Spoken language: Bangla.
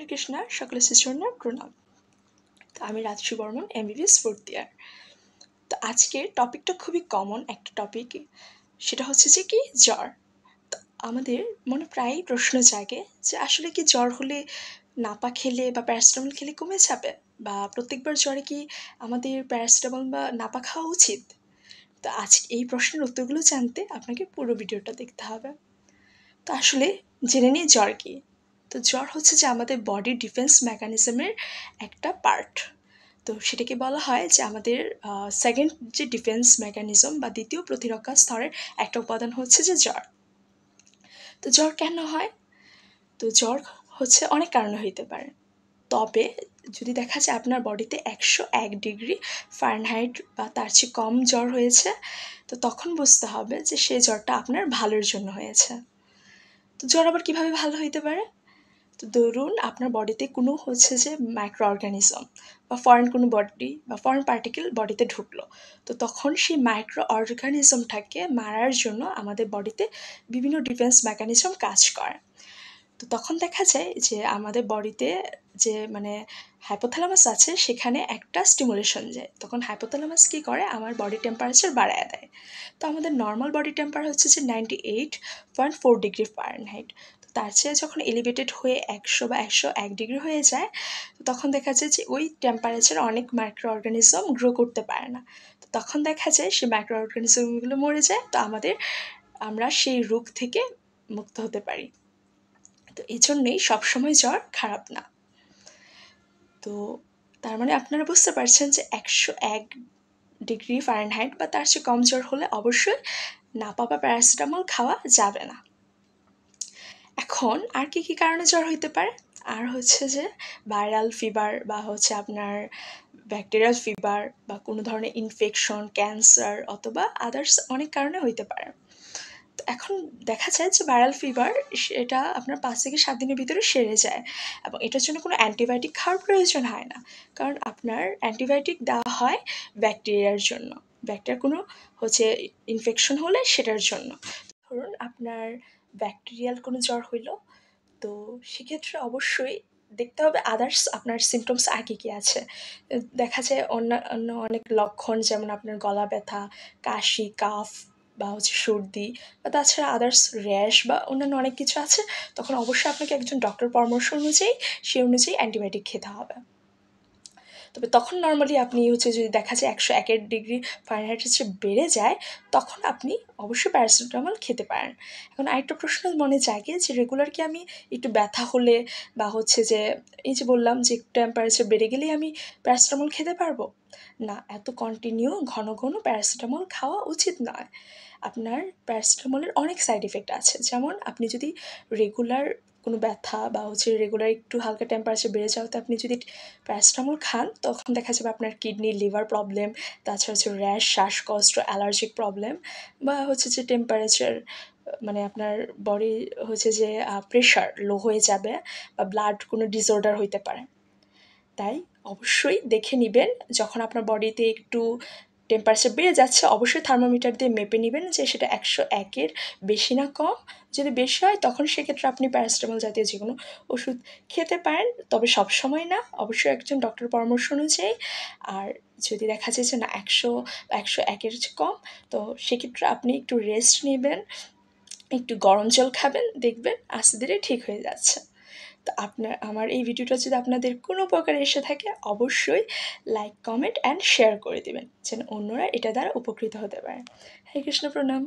হরে কৃষ্ণা, সকল শিশুর প্রণাম। তো আমি রাজশ্রী বর্মন, MBBS 4th ইয়ার। তো আজকের টপিকটা খুবই কমন একটা টপিক, সেটা হচ্ছে যে কি জ্বর। তো আমাদের মনে প্রায়ই প্রশ্ন জাগে যে আসলে কি জ্বর হলে নাপা খেলে বা প্যারাসিটামল খেলে কমে যাবে, বা প্রত্যেকবার জ্বরে কি আমাদের প্যারাসিটামল বা নাপা খাওয়া উচিত? তো আজ এই প্রশ্নের উত্তরগুলো জানতে আপনাকে পুরো ভিডিওটা দেখতে হবে। তো আসলে জেনে নিই জ্বর কি। তো জ্বর হচ্ছে যে আমাদের বডির ডিফেন্স মেকানিজমের একটা পার্ট। তো সেটাকে বলা হয় যে আমাদের সেকেন্ড যে ডিফেন্স মেকানিজম বা দ্বিতীয় প্রতিরক্ষা স্তরের একটা উপাদান হচ্ছে যে জ্বর। তো জ্বর কেন হয়? তো জ্বর হচ্ছে অনেক কারণে হইতে পারে, তবে যদি দেখা যায় আপনার বডিতে 101 ডিগ্রি ফারেনহাইট বা তার চেয়ে কম জ্বর হয়েছে, তো তখন বুঝতে হবে যে সেই জ্বরটা আপনার ভালোর জন্য হয়েছে। তো জ্বর আবার কীভাবে ভালো হইতে পারে? তো ধরুন আপনার বডিতে কোনো হচ্ছে যে মাইক্রো অর্গানিজম বা ফরেন কোনো বডি বা ফরেন পার্টিকেল বডিতে ঢুকলো, তো তখন সেই মাইক্রো অর্গানিজমটাকে মারার জন্য আমাদের বডিতে বিভিন্ন ডিফেন্স মেকানিজম কাজ করে। তো তখন দেখা যায় যে আমাদের বডিতে যে হাইপোথ্যালামাস আছে, সেখানে একটা স্টিমুলেশন যায়। তখন হাইপোথ্যালামাস কী করে, আমার বডি টেম্পারেচার বাড়ায় দেয়। তো আমাদের নর্মাল বডি টেম্পার হচ্ছে যে 98.4 ডিগ্রি ফারেনহাইট। তো তার চেয়ে যখন এলিভেটেড হয়ে 100 বা 101 ডিগ্রি হয়ে যায়, তো তখন দেখা যায় যে ওই টেম্পারেচার অনেক মাইক্রো অর্গানিজম গ্রো করতে পারে না। তো তখন দেখা যায় সেই মাইক্রো অর্গানিজমগুলো মরে যায়। তো আমরা সেই রোগ থেকে মুক্ত হতে পারি। তো এই জন্যেই সবসময় জ্বর খারাপ না। তো তার মানে আপনারা বুঝতে পারছেন যে 101 ডিগ্রি ফারেনহাইট বা তার চেয়ে কম জ্বর হলে অবশ্যই নাপা বা প্যারাসিটামল খাওয়া যাবে না। এখন আর কি কি কারণে জ্বর হইতে পারে? আর হচ্ছে যে ভাইরাল ফিভার বা হচ্ছে আপনার ব্যাকটেরিয়াল ফিভার বা কোনো ধরনের ইনফেকশন, ক্যান্সার অথবা আদার্স অনেক কারণে হইতে পারে। তো এখন দেখা যায় যে ভাইরাল ফিভার সেটা আপনার 5 থেকে 7 দিনের ভিতরে সেরে যায়, এবং এটার জন্য কোনো অ্যান্টিবায়োটিক খাওয়ার প্রয়োজন হয় না। কারণ আপনার অ্যান্টিবায়োটিক দেওয়া হয় ব্যাকটেরিয়ার জন্য, ব্যাকটেরিয়ার কোনো হচ্ছে ইনফেকশন হলে সেটার জন্য। ধরুন আপনার ব্যাকটেরিয়াল কোনো জ্বর হইল, তো সেক্ষেত্রে অবশ্যই দেখতে হবে আদার্স আপনার সিমটমস আর কী কী আছে। দেখা যায় অন্যান্য অনেক লক্ষণ, যেমন আপনার গলা ব্যথা, কাশি, কাফ বা হচ্ছে সর্দি, বা তাছাড়া আদার্স র্যাশ বা অন্যান্য অনেক কিছু আছে। তখন অবশ্যই আপনাকে একজন ডক্টর পরামর্শ অনুযায়ী সেই অ্যান্টিবায়োটিক খেতে হবে। তবে তখন নর্মালি আপনি হচ্ছে যদি দেখা যায় 101 ডিগ্রি ফারেনহাইটের চেয়ে বেড়ে যায়, তখন আপনি অবশ্যই প্যারাসিটামল খেতে পারেন। এখন আরেকটা প্রশ্ন মনে জাগে যে রেগুলার কি আমি একটু ব্যথা হলে বা হচ্ছে যে এই যে বললাম যে টেম্পারেচার বেড়ে গেলেই আমি প্যারাসিটামল খেতে পারবো? না, এত কন্টিনিউ ঘন ঘন প্যারাসিটামল খাওয়া উচিত নয়। আপনার প্যারাসিটামলের অনেক সাইড এফেক্ট আছে। যেমন আপনি যদি রেগুলার কোনো ব্যথা বা হচ্ছে রেগুলার একটু হালকা টেম্পারেচার বেড়ে যাওয়াতে আপনি যদি প্যারাসিটামল খান, তখন দেখা যাবে আপনার কিডনি, লিভার প্রবলেম, তাছাড়া হচ্ছে র্যাশ, শ্বাসকষ্ট, অ্যালার্জিক প্রবলেম, বা হচ্ছে যে টেম্পারেচার আপনার বডি হচ্ছে যে প্রেশার লো হয়ে যাবে, বা ব্লাড কোনো ডিসঅর্ডার হইতে পারে। তাই অবশ্যই দেখে নেবেন, যখন আপনার বডিতে একটু টেম্পারেচার বেড়ে যাচ্ছে, অবশ্যই থার্মোমিটার দিয়ে মেপে নেবেন যে সেটা 101-এর বেশি না কম। যদি বেশি হয় তখন সেক্ষেত্রে আপনি প্যারাসিটামল জাতীয় যে কোনো ওষুধ খেতে পারেন, তবে সবসময় না, অবশ্যই একজন ডক্টর পরামর্শ অনুযায়ী। আর যদি দেখা যায় যে না 100-101-এর কম, তো সেক্ষেত্রে আপনি একটু রেস্ট নেবেন, একটু গরম জল খাবেন, দেখবেন আস্তে ধীরে ঠিক হয়ে যাচ্ছে। তো আমার এই ভিডিওটা যদি আপনাদের কোনো উপকারে এসে থাকে, অবশ্যই লাইক, কমেন্ট অ্যান্ড শেয়ার করে দেবেন, যেন অন্যরা এটা দ্বারা উপকৃত হতে পারে। হরে কৃষ্ণ, প্রণাম।